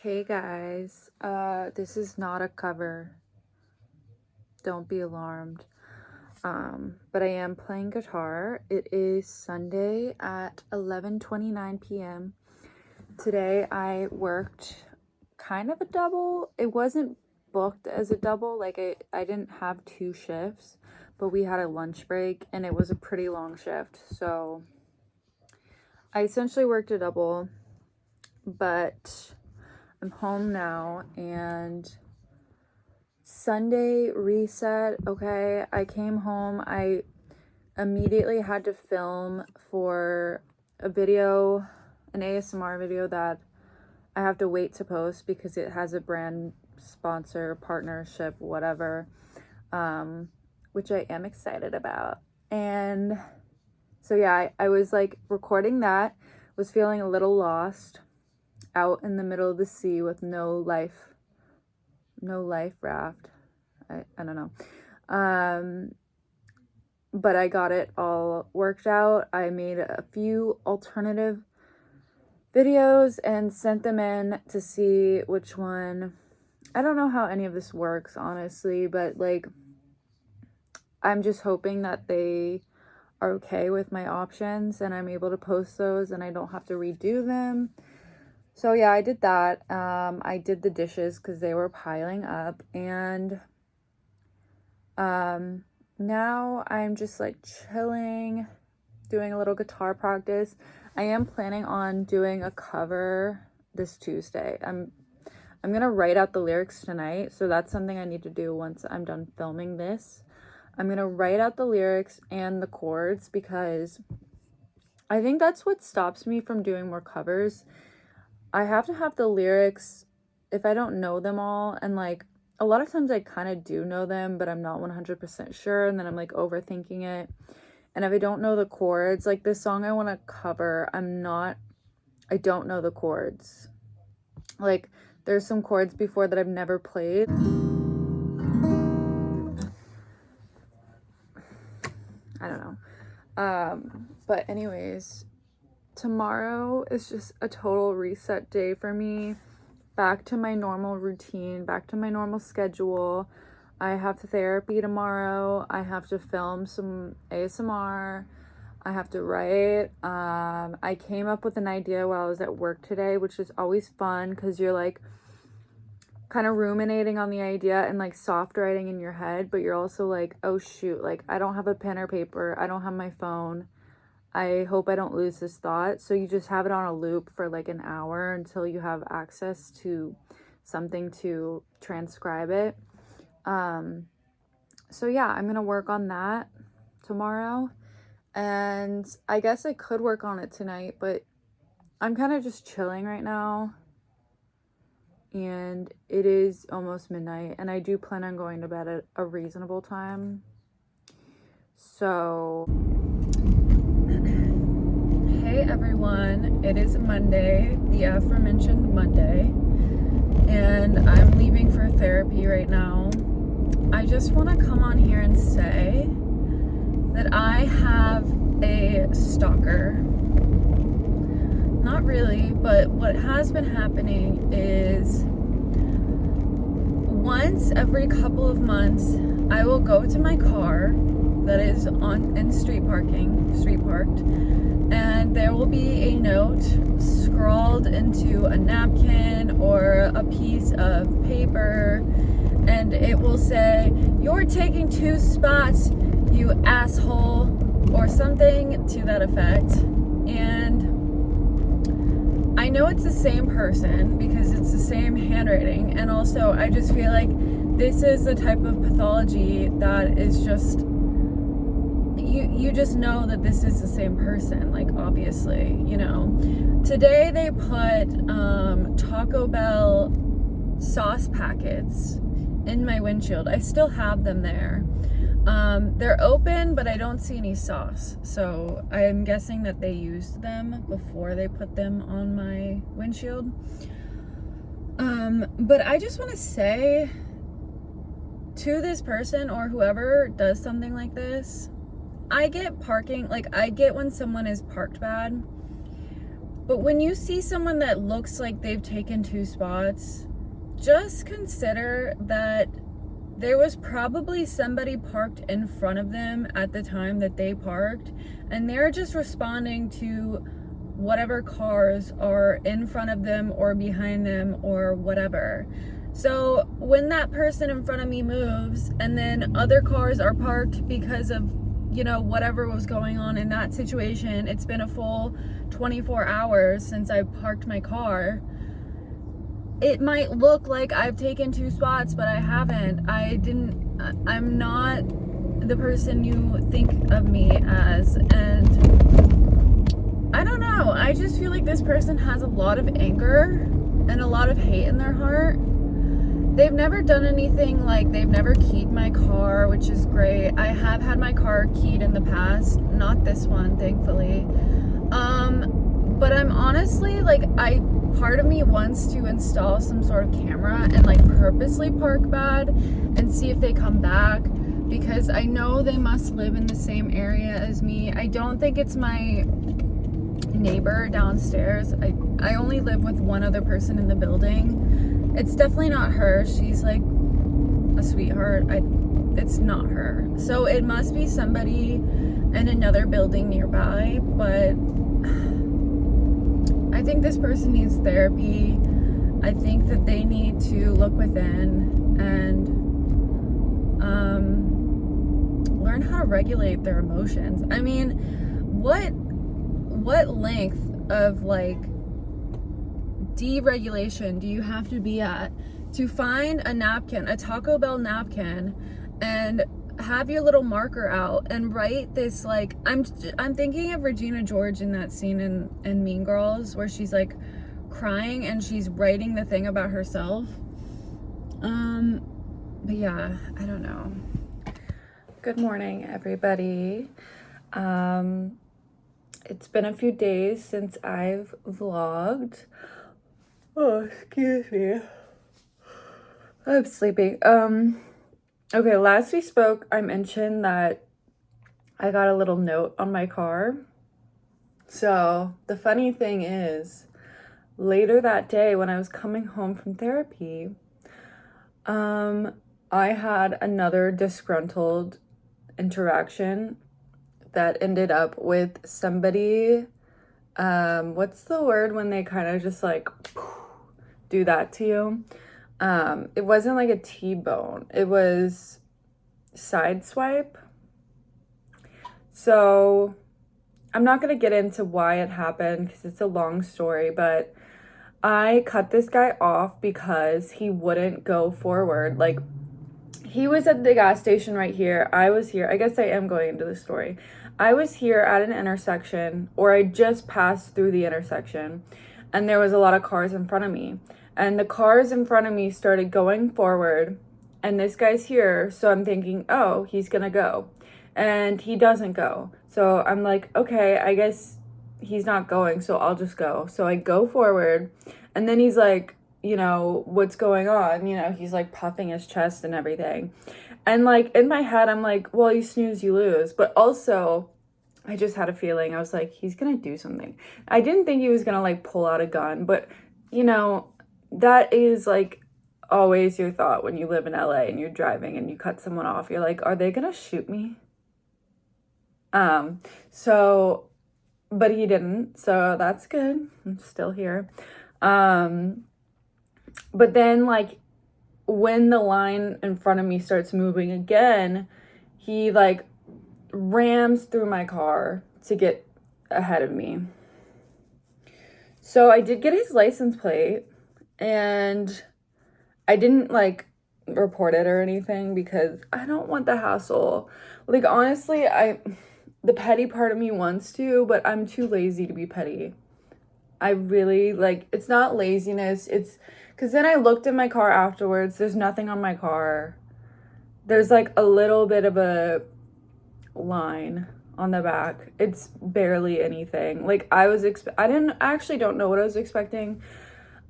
Hey guys, this is not a cover. Don't be alarmed. But I am playing guitar. It is Sunday at 11:29 p.m. Today I worked kind of a double. It wasn't booked as a double, like I didn't have two shifts, but we had a lunch break and it was a pretty long shift. So I essentially worked a double, but I'm home now and Sunday reset. Okay, I came home. I immediately had to film for a video, an ASMR video that I have to wait to post because it has a brand sponsor, partnership, whatever, which I am excited about. And so yeah, I was like recording that, was feeling a little lost out in the middle of the sea with no life raft. I don't know. But I got it all worked out. I made a few alternative videos and sent them in to see which one. I don't know how any of this works, honestly, but like I'm just hoping that they are okay with my options and I'm able to post those and I don't have to redo them. So yeah, I did that. I did the dishes because they were piling up, and now I'm just like chilling, doing a little guitar practice. I am planning on doing a cover this Tuesday. I'm gonna write out the lyrics tonight, so that's something I need to do once I'm done filming this. I'm gonna write out the lyrics and the chords because I think that's what stops me from doing more covers. I have to have the lyrics if I don't know them all, and like a lot of times I kind of do know them, but I'm not 100% sure, and then I'm like overthinking it. And if I don't know the chords, like this song I want to cover, I don't know the chords. Like there's some chords before that I've never played. I don't know. But anyways, tomorrow is just a total reset day for me. Back to my normal routine, back to my normal schedule. I have therapy tomorrow. I have to film some ASMR. I have to write. I came up with an idea while I was at work today, which is always fun because you're like kind of ruminating on the idea and like soft writing in your head, but you're also like, oh shoot, like I don't have a pen or paper. I don't have my phone. I hope I don't lose this thought. So you just have it on a loop for like an hour until you have access to something to transcribe it. So yeah, I'm gonna work on that tomorrow. And I guess I could work on it tonight, but I'm kind of just chilling right now. And it is almost midnight, and I do plan on going to bed at a reasonable time. So hey everyone, it is Monday, the aforementioned Monday, and I'm leaving for therapy right now. I just want to come on here and say that I have a stalker. Not really, but what has been happening is once every couple of months, I will go to my car that is in street parked, and there will be a note scrawled into a napkin or a piece of paper, and it will say, "You're taking 2 spots, you asshole," or something to that effect. And I know it's the same person because it's the same handwriting, and also I just feel like this is the type of pathology that is just you just know that this is the same person, like obviously, you know. Today they put Taco Bell sauce packets in my windshield. I still have them there. They're open, but I don't see any sauce, so I'm guessing that they used them before they put them on my windshield. But I just want to say to this person or whoever does something like this, I get parking, like I get when someone is parked bad, But when you see someone that looks like they've taken 2 spots, just consider that there was probably somebody parked in front of them at the time that they parked, and they're just responding to whatever cars are in front of them or behind them or whatever. So when that person in front of me moves and then other cars are parked because of, you know, whatever was going on in that situation, it's been a full 24 hours since I parked my car. It might look like I've taken 2 spots, but I haven't. I'm not the person you think of me as. And I don't know. I just feel like this person has a lot of anger and a lot of hate in their heart. They've never done anything, like they've never keyed my car, which is great. I have had my car keyed in the past, not this one, thankfully. But I'm honestly, like, part of me wants to install some sort of camera and like purposely park bad and see if they come back, because I know they must live in the same area as me. I don't think it's my neighbor downstairs. I only live with one other person in the building. It's definitely not her. She's like a sweetheart. It's not her. So it must be somebody in another building nearby, but I think this person needs therapy. I think that they need to look within and learn how to regulate their emotions. I mean, what length of like deregulation do you have to be at to find a napkin, a Taco Bell napkin, and have your little marker out and write this, like, I'm thinking of Regina George in that scene in Mean Girls where she's like crying and she's writing the thing about herself. But yeah, I don't know. Good morning, everybody. It's been a few days since I've vlogged. Oh, excuse me. I'm sleeping. Okay, last we spoke, I mentioned that I got a little note on my car. So the funny thing is, later that day when I was coming home from therapy, I had another disgruntled interaction that ended up with somebody, what's the word when they kind of just like do that to you? It wasn't like a T-bone. It was sideswipe. So I'm not going to get into why it happened because it's a long story, but I cut this guy off because he wouldn't go forward. Like, he was at the gas station right here. I was here. I guess I am going into the story. I was here at an intersection, or I just passed through the intersection, and there was a lot of cars in front of me. And the cars in front of me started going forward, and this guy's here, so I'm thinking, oh, he's gonna go. And he doesn't go. So I'm like, okay, I guess he's not going, so I'll just go. So I go forward, and then he's like, you know, what's going on? You know, he's like puffing his chest and everything. And like in my head, I'm like, well, you snooze, you lose. But also, I just had a feeling. I was like, he's gonna do something. I didn't think he was gonna like pull out a gun, but you know, that is like always your thought when you live in LA and you're driving and you cut someone off. You're like, are they gonna shoot me? So, but he didn't, so that's good. I'm still here. But then like when the line in front of me starts moving again, he like rams through my car to get ahead of me. So I did get his license plate, and I didn't like report it or anything because I don't want the hassle. Like, honestly, the petty part of me wants to, but I'm too lazy to be petty. I really, like, it's not laziness. It's because then I looked in my car afterwards. There's nothing on my car. There's like a little bit of a line on the back. It's barely anything. Like, I actually don't know what I was expecting.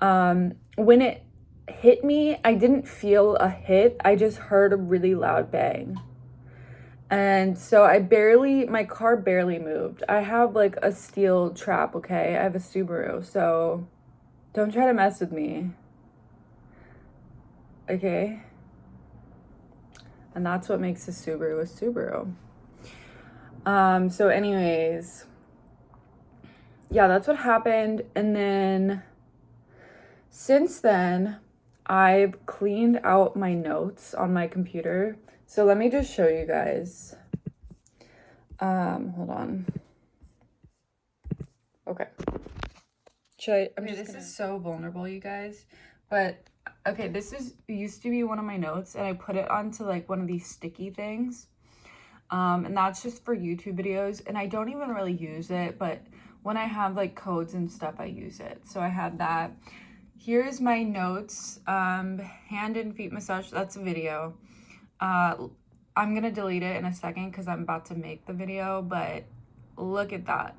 When it hit me, I didn't feel a hit. I just heard a really loud bang. And so my car barely moved. I have like a steel trap, okay? I have a Subaru, so don't try to mess with me. Okay? And that's what makes a Subaru a Subaru. So anyways, yeah, that's what happened. And then since then, I've cleaned out my notes on my computer. So let me just show you guys. Hold on. Okay. This is so vulnerable, you guys. But okay, used to be one of my notes, and I put it onto like one of these sticky things. And that's just for YouTube videos, and I don't even really use it, but when I have like codes and stuff, I use it. So I have that. Here's my notes. Hand and feet massage, that's a video. I'm gonna delete it in a second because I'm about to make the video, but look at that.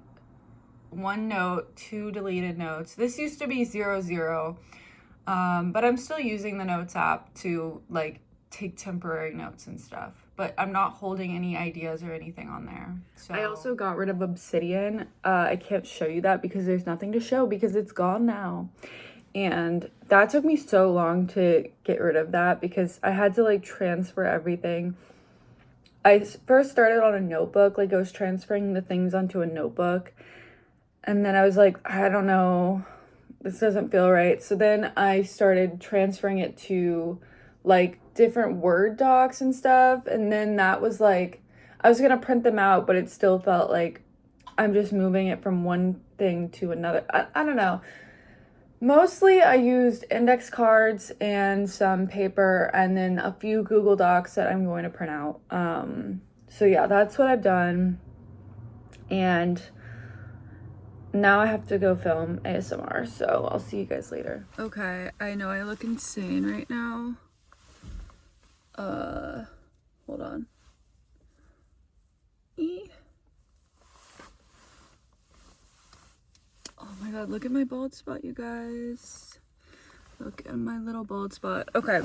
1 note, 2 deleted notes. This used to be 0, but I'm still using the notes app to like take temporary notes and stuff, but I'm not holding any ideas or anything on there. So I also got rid of Obsidian. I can't show you that because there's nothing to show because it's gone now. And that took me so long to get rid of that because I had to like transfer everything. I first started on a notebook, like I was transferring the things onto a notebook. And then I was like, I don't know, this doesn't feel right. So then I started transferring it to like different Word docs and stuff. And then that was like, I was gonna print them out, but it still felt like I'm just moving it from one thing to another. I don't know. Mostly I used index cards and some paper and then a few Google Docs that I'm going to print out. So yeah, that's what I've done. And now I have to go film ASMR, so I'll see you guys later. Okay, I know I look insane right now. Hold on. Oh my god, look at my bald spot, you guys. Look at my little bald spot. Okay.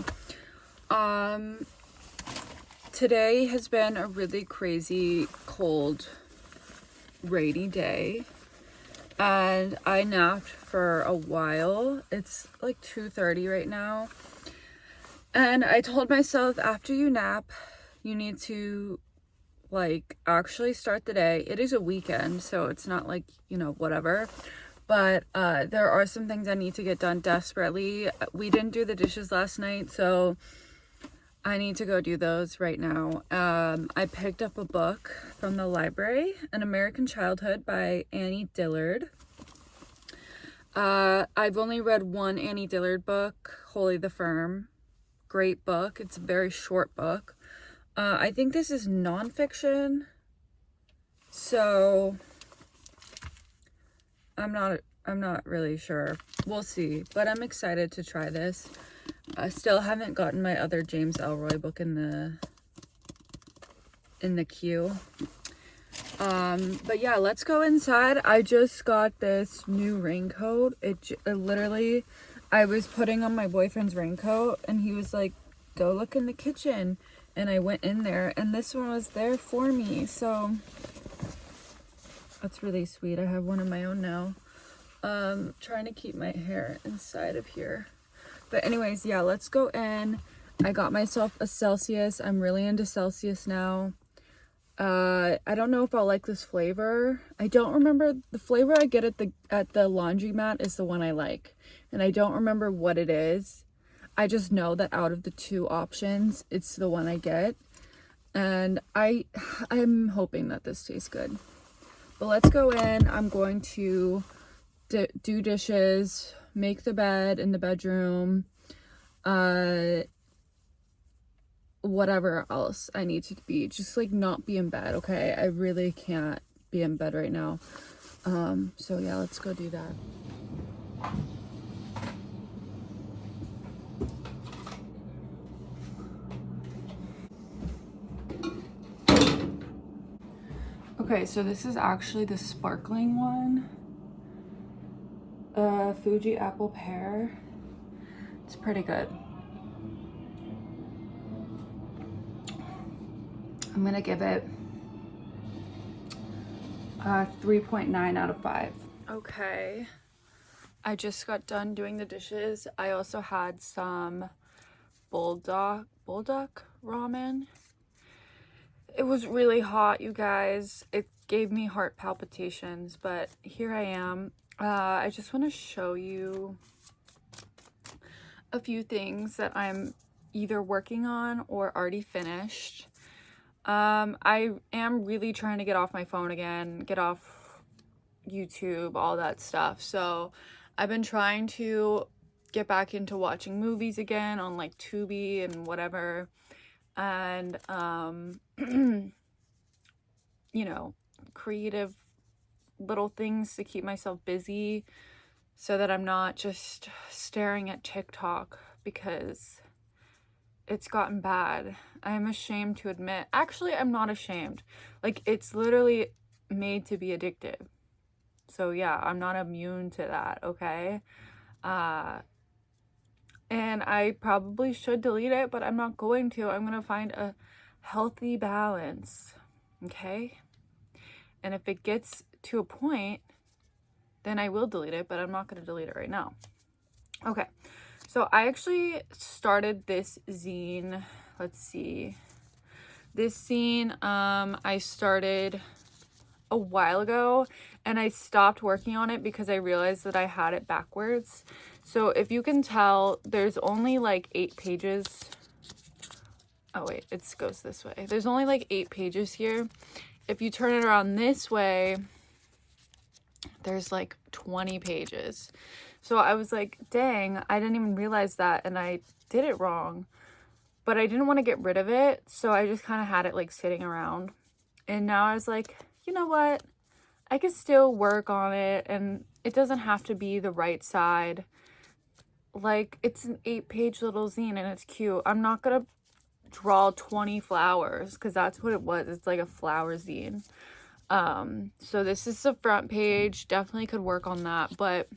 Today has been a really crazy, cold, rainy day. And I napped for a while. It's like 2:30 right now. And I told myself after you nap, you need to like actually start the day. It is a weekend, so it's not like, you know, whatever. But there are some things I need to get done desperately. We didn't do the dishes last night, so I need to go do those right now. I picked up a book from the library, An American Childhood by Annie Dillard. I've only read one Annie Dillard book, Holy the Firm. Great book. It's a very short book. I think this is nonfiction, so I'm not really sure. We'll see, but I'm excited to try this. I still haven't gotten my other James Ellroy book in the queue. But yeah, let's go inside. I just got this new raincoat. It literally, I was putting on my boyfriend's raincoat and he was like, go look in the kitchen. And I went in there and this one was there for me. So that's really sweet. I have one of my own now. Trying to keep my hair inside of here. But anyways, yeah, let's go in. I got myself a Celsius. I'm really into Celsius now. I don't know if I'll like this flavor. I don't remember the flavor I get at the laundromat is the one I like. And I don't remember what it is. I just know that out of the 2 options, it's the one I get. And I'm hoping that this tastes good. But let's go in. I'm going to do dishes, make the bed in the bedroom, whatever else I need to be, just like not be in bed, okay? I really can't be in bed right now. So yeah, let's go do that. Okay, so this is actually the sparkling one. Fuji apple pear. It's pretty good. I'm gonna give it a 3.9 out of 5. Okay, I just got done doing the dishes. I also had some bulldog ramen. It was really hot, you guys. It gave me heart palpitations, but here I am. I just want to show you a few things that I'm either working on or already finished. I am really trying to get off my phone again, get off YouTube, all that stuff. So I've been trying to get back into watching movies again on like Tubi and whatever. And, you know, creative little things to keep myself busy so that I'm not just staring at TikTok, because it's gotten bad. I am ashamed to admit. Actually, I'm not ashamed. Like, it's literally made to be addictive. So yeah, I'm not immune to that, okay? And I probably should delete it, but I'm not going to. I'm gonna find a healthy balance, okay? And if it gets to a point, then I will delete it, but I'm not gonna delete it right now. Okay, so I actually started this zine. Let's see. This zine, I started a while ago, and I stopped working on it because I realized that I had it backwards. So if you can tell, there's only like 8 pages. Oh wait, it goes this way. There's only like 8 pages here. If you turn it around this way, there's like 20 pages. So I was like, dang, I didn't even realize that, and I did it wrong. But I didn't want to get rid of it, so I just kind of had it like sitting around. And now I was like, you know what? I can still work on it, and it doesn't have to be the right side. Like, it's an 8-page little zine, and it's cute. I'm not gonna draw 20 flowers, because that's what it was. It's like a flower zine. So this is the front page. Definitely could work on that, but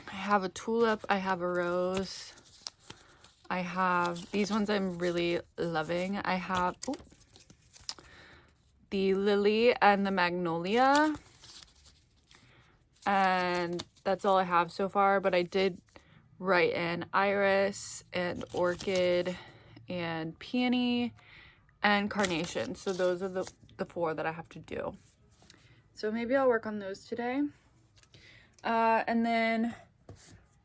I have a tulip, I have a rose, I have these ones I'm really loving. I have the lily and the magnolia, and that's all I have so far, but I did write in iris and orchid and peony and carnation. So those are the 4 that I have to do. So maybe I'll work on those today. And then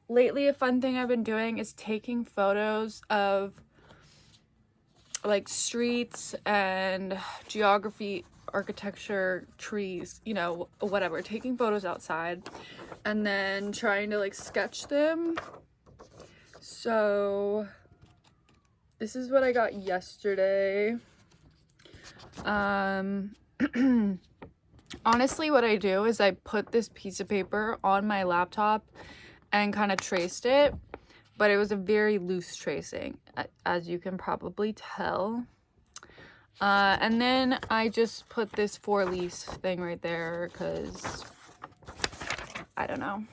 lately, a fun thing I've been doing is taking photos of like streets and geography, architecture, trees, you know, whatever. Taking photos outside and then trying to like sketch them. So this is what I got yesterday. Honestly, what I do is I put this piece of paper on my laptop and kind of traced it, but it was a very loose tracing, as you can probably tell. And then I just put this for lease thing right there because I don't know.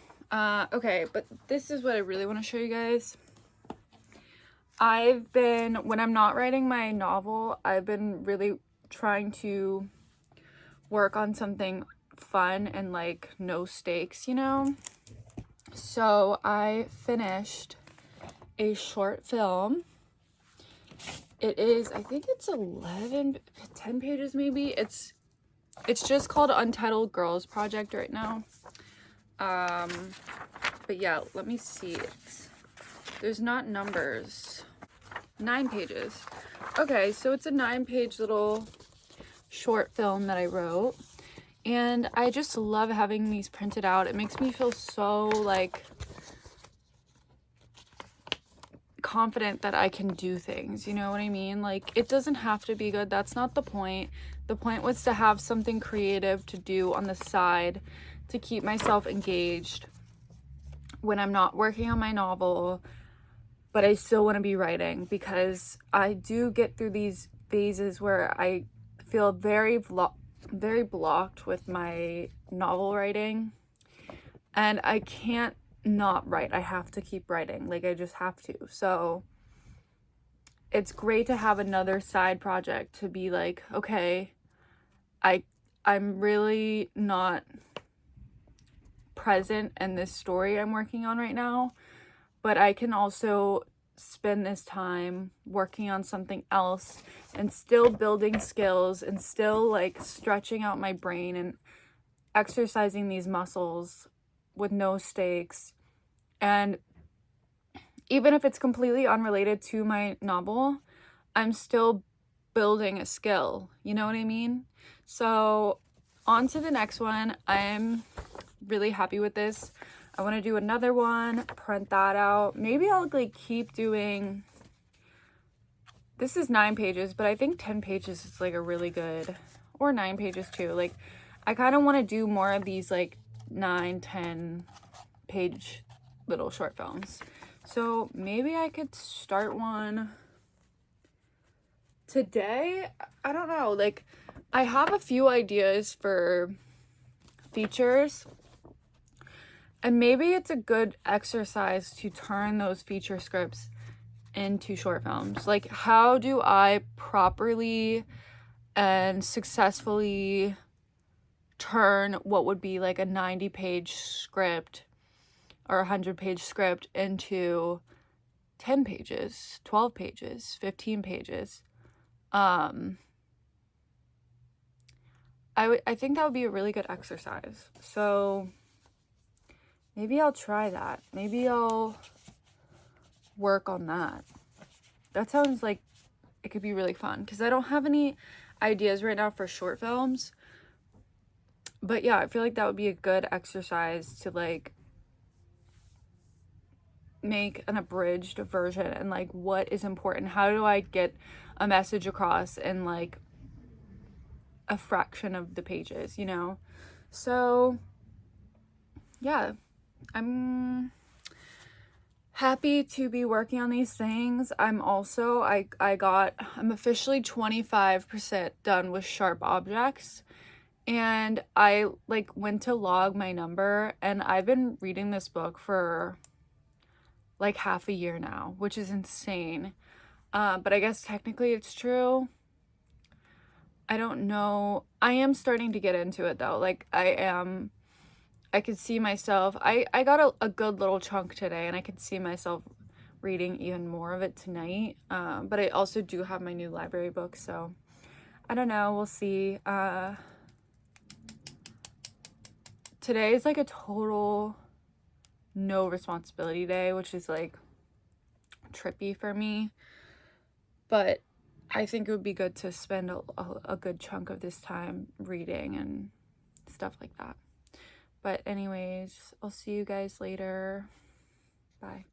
Okay, but this is what I really want to show you guys. When I'm not writing my novel, I've been really trying to work on something fun and like no stakes, you know? So I finished a short film. It is, I think it's 10 pages maybe. It's just called Untitled Girls Project right now. But yeah, let me see it. There's not numbers. 9 pages. Okay, so it's a 9-page little short film that I wrote. And I just love having these printed out. It makes me feel so like confident that I can do things, you know what I mean? Like, it doesn't have to be good. That's not the point. The point was to have something creative to do on the side to keep myself engaged when I'm not working on my novel, but I still want to be writing, because I do get through these phases where I feel very blocked with my novel writing, and I can't not write. I have to keep writing. Like, I just have to. So it's great to have another side project to be like, okay, I'm really not present in this story I'm working on right now, but I can also spend this time working on something else and still building skills and still like stretching out my brain and exercising these muscles with no stakes. And even if it's completely unrelated to my novel, I'm still building a skill. You know what I mean? So on to the next one. I'm really happy with this. I want to do another one, print that out. Maybe I'll like keep doing, this is 9 pages, but I think 10 pages is like a really good, or 9 pages too. Like I kind of want to do more of these like 9-10 page little short films. So maybe I could start one today. I don't know, like I have a few ideas for features, and maybe it's a good exercise to turn those feature scripts into short films. Like, how do I properly and successfully turn what would be like a 90-page script or a 100-page script into 10 pages, 12 pages, 15 pages? I think that would be a really good exercise. So maybe I'll try that. Maybe I'll work on that. That sounds like it could be really fun, because I don't have any ideas right now for short films. But yeah, I feel like that would be a good exercise to like make an abridged version, and like what is important. How do I get a message across in like a fraction of the pages, you know? So yeah, I'm happy to be working on these things. I'm also, I'm officially 25% done with sharp objects, and I like went to log my number, and I've been reading this book for like half a year now, which is insane. But I guess technically it's true. I don't know. I am starting to get into it though. Like I could see myself, I got a good little chunk today, and I could see myself reading even more of it tonight. But I also do have my new library book, so I don't know, we'll see. Today is like a total no responsibility day, which is like trippy for me, but I think it would be good to spend a good chunk of this time reading and stuff like that. But anyways, I'll see you guys later. Bye.